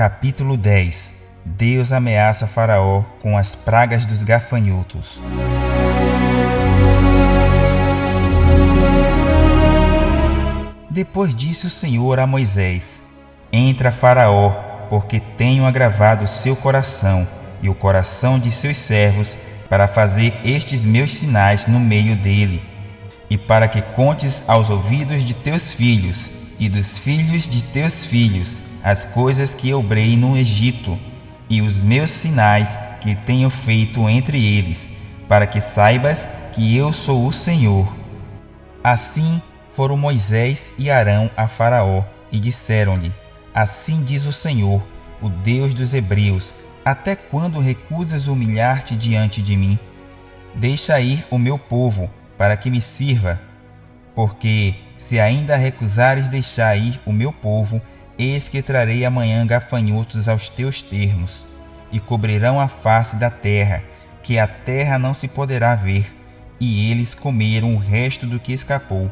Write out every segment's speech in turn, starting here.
Capítulo 10. Deus ameaça Faraó com as pragas dos gafanhotos. Depois disse o Senhor a Moisés: Entra, Faraó, porque tenho agravado seu coração e o coração de seus servos para fazer estes meus sinais no meio dele, e para que contes aos ouvidos de teus filhos e dos filhos de teus filhos as coisas que obrei no Egito e os meus sinais que tenho feito entre eles, para que saibas que eu sou o Senhor. Assim foram Moisés e Arão a Faraó e disseram-lhe: Assim diz o Senhor, o Deus dos Hebreus: Até quando recusas humilhar-te diante de mim? Deixa ir o meu povo, para que me sirva. Porque, se ainda recusares deixar ir o meu povo, eis que trarei amanhã gafanhotos aos teus termos, e cobrirão a face da terra, que a terra não se poderá ver, e eles comeram o resto do que escapou,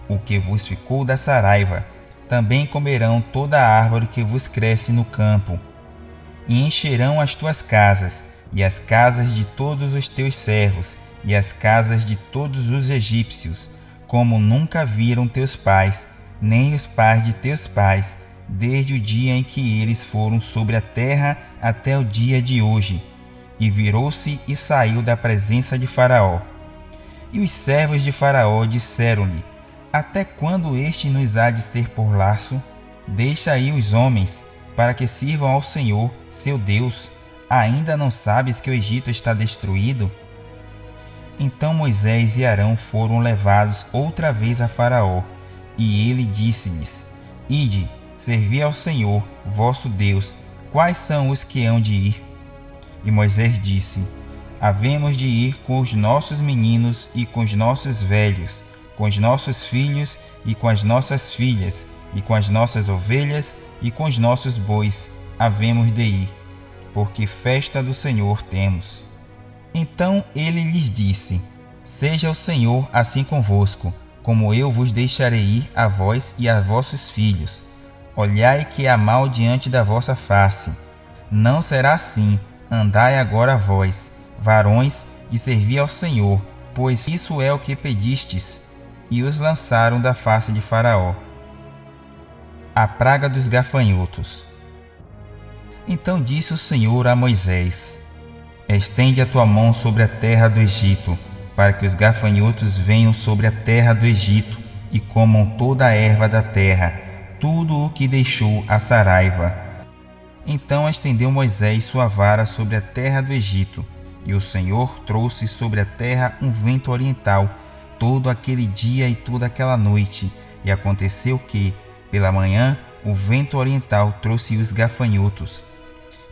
o que vos ficou da saraiva. Também comerão toda a árvore que vos cresce no campo, e encherão as tuas casas, e as casas de todos os teus servos, e as casas de todos os egípcios, como nunca viram teus pais, nem os pais de teus pais, desde o dia em que eles foram sobre a terra até o dia de hoje. E virou-se e saiu da presença de Faraó. E os servos de Faraó disseram-lhe: Até quando este nos há de ser por laço? Deixa aí os homens, para que sirvam ao Senhor, seu Deus. Ainda não sabes que o Egito está destruído? Então Moisés e Arão foram levados outra vez a Faraó, e ele disse-lhes: Ide, servi ao Senhor, vosso Deus. Quais são os que hão de ir? E Moisés disse: Havemos de ir com os nossos meninos e com os nossos velhos, com os nossos filhos e com as nossas filhas, e com as nossas ovelhas e com os nossos bois, havemos de ir, porque festa do Senhor temos. Então ele lhes disse: Seja o Senhor assim convosco, como eu vos deixarei ir a vós e a vossos filhos. Olhai que há mal diante da vossa face. Não será assim. Andai agora vós, varões, e servi ao Senhor, pois isso é o que pedistes. E os lançaram da face de Faraó. A praga dos gafanhotos. Então disse o Senhor a Moisés: Estende a tua mão sobre a terra do Egito, para que os gafanhotos venham sobre a terra do Egito e comam toda a erva da terra, tudo o que deixou a saraiva. Então estendeu Moisés sua vara sobre a terra do Egito, e o Senhor trouxe sobre a terra um vento oriental, todo aquele dia e toda aquela noite. E aconteceu que, pela manhã, o vento oriental trouxe os gafanhotos.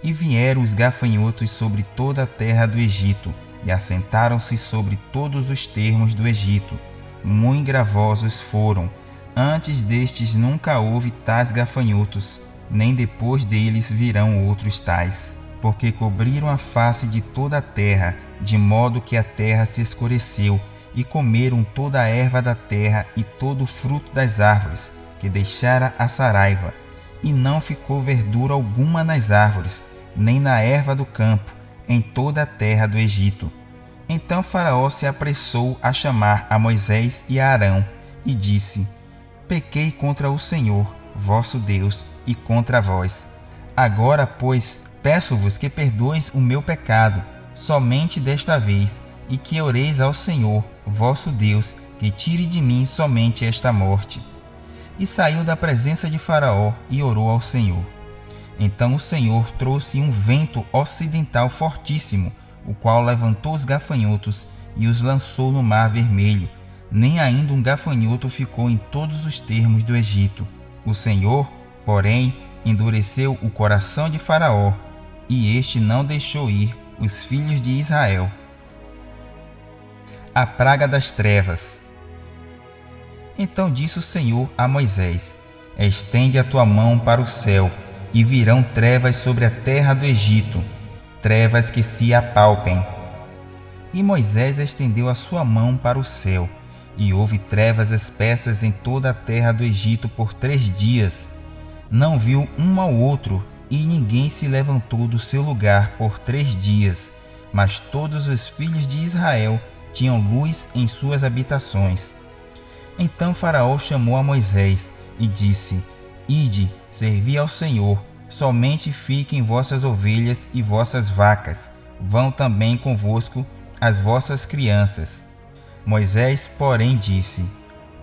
E vieram os gafanhotos sobre toda a terra do Egito, e assentaram-se sobre todos os termos do Egito. Muito gravosos foram. Antes destes nunca houve tais gafanhotos, nem depois deles virão outros tais. Porque cobriram a face de toda a terra, de modo que a terra se escureceu, e comeram toda a erva da terra e todo o fruto das árvores, que deixara a saraiva. E não ficou verdura alguma nas árvores, nem na erva do campo, em toda a terra do Egito. Então Faraó se apressou a chamar a Moisés e a Arão, e disse: Pequei contra o Senhor, vosso Deus, e contra vós. Agora, pois, peço-vos que perdoeis o meu pecado, somente desta vez, e que oreis ao Senhor, vosso Deus, que tire de mim somente esta morte. E saiu da presença de Faraó e orou ao Senhor. Então o Senhor trouxe um vento ocidental fortíssimo, o qual levantou os gafanhotos e os lançou no mar vermelho. Nem ainda um gafanhoto ficou em todos os termos do Egito. O Senhor, porém, endureceu o coração de Faraó, e este não deixou ir os filhos de Israel. A praga das trevas. Então disse o Senhor a Moisés: Estende a tua mão para o céu, e virão trevas sobre a terra do Egito, trevas que se apalpem. E Moisés estendeu a sua mão para o céu, e houve trevas espessas em toda a terra do Egito por 3 dias. Não viu um ao outro, E ninguém se levantou do seu lugar por 3 dias, mas todos os filhos de Israel tinham luz em suas habitações. Então Faraó chamou a Moisés e disse: Ide, servi ao Senhor, somente fiquem vossas ovelhas e vossas vacas, vão também convosco as vossas crianças. Moisés, porém, disse: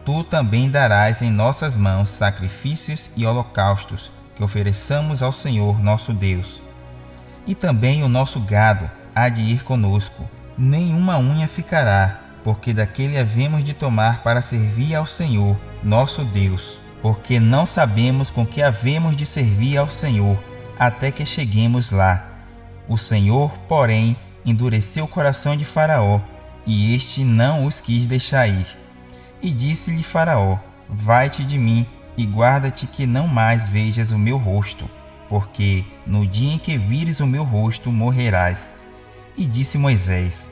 Tu também darás em nossas mãos sacrifícios e holocaustos, que ofereçamos ao Senhor nosso Deus. E também o nosso gado há de ir conosco, nenhuma unha ficará, porque daquele havemos de tomar para servir ao Senhor nosso Deus, porque não sabemos com que havemos de servir ao Senhor, até que cheguemos lá. O Senhor, porém, endureceu o coração de Faraó, e este não os quis deixar ir. E disse-lhe Faraó: Vai-te de mim, e guarda-te que não mais vejas o meu rosto, porque no dia em que vires o meu rosto morrerás. E disse Moisés: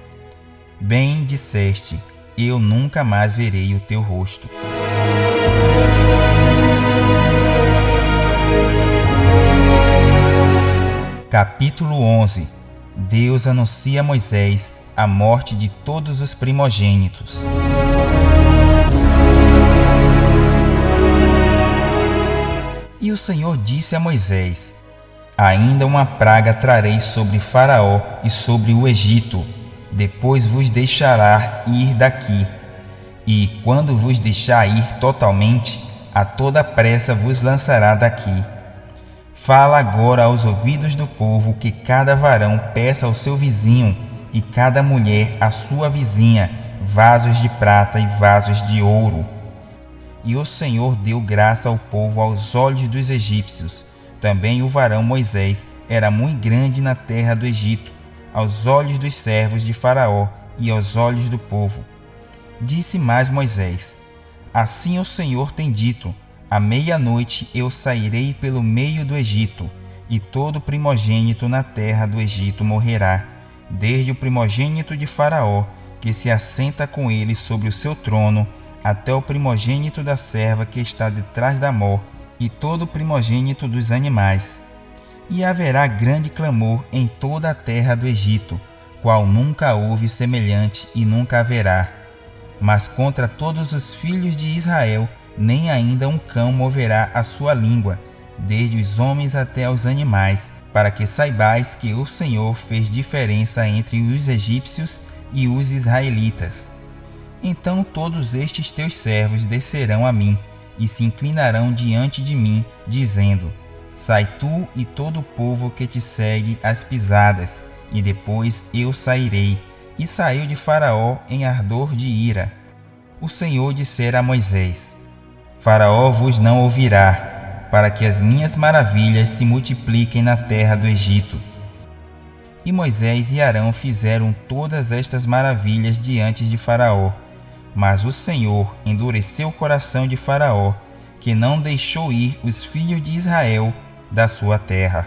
Bem disseste, eu nunca mais verei o teu rosto. Capítulo 11. Deus anuncia a Moisés a morte de todos os primogênitos. E o Senhor disse a Moisés: Ainda uma praga trarei sobre Faraó e sobre o Egito, depois vos deixará ir daqui. E, quando vos deixar ir totalmente, a toda pressa vos lançará daqui. Fala agora aos ouvidos do povo que cada varão peça ao seu vizinho e cada mulher à sua vizinha vasos de prata e vasos de ouro. E o Senhor deu graça ao povo aos olhos dos egípcios. Também o varão Moisés era muito grande na terra do Egito, aos olhos dos servos de Faraó e aos olhos do povo. Disse mais Moisés: Assim o Senhor tem dito: À meia-noite eu sairei pelo meio do Egito, e todo primogênito na terra do Egito morrerá, desde o primogênito de Faraó, que se assenta com ele sobre o seu trono, até o primogênito da serva que está detrás da mó, e todo o primogênito dos animais. E haverá grande clamor em toda a terra do Egito, qual nunca houve semelhante e nunca haverá. Mas contra todos os filhos de Israel, nem ainda um cão moverá a sua língua, desde os homens até os animais, para que saibais que o Senhor fez diferença entre os egípcios e os israelitas. Então todos estes teus servos descerão a mim, e se inclinarão diante de mim, dizendo: Sai tu e todo o povo que te segue às pisadas, e depois eu sairei. E saiu de Faraó em ardor de ira. O Senhor dissera a Moisés: Faraó vos não ouvirá, para que as minhas maravilhas se multipliquem na terra do Egito. E Moisés e Arão fizeram todas estas maravilhas diante de Faraó. Mas o Senhor endureceu o coração de Faraó, que não deixou ir os filhos de Israel da sua terra.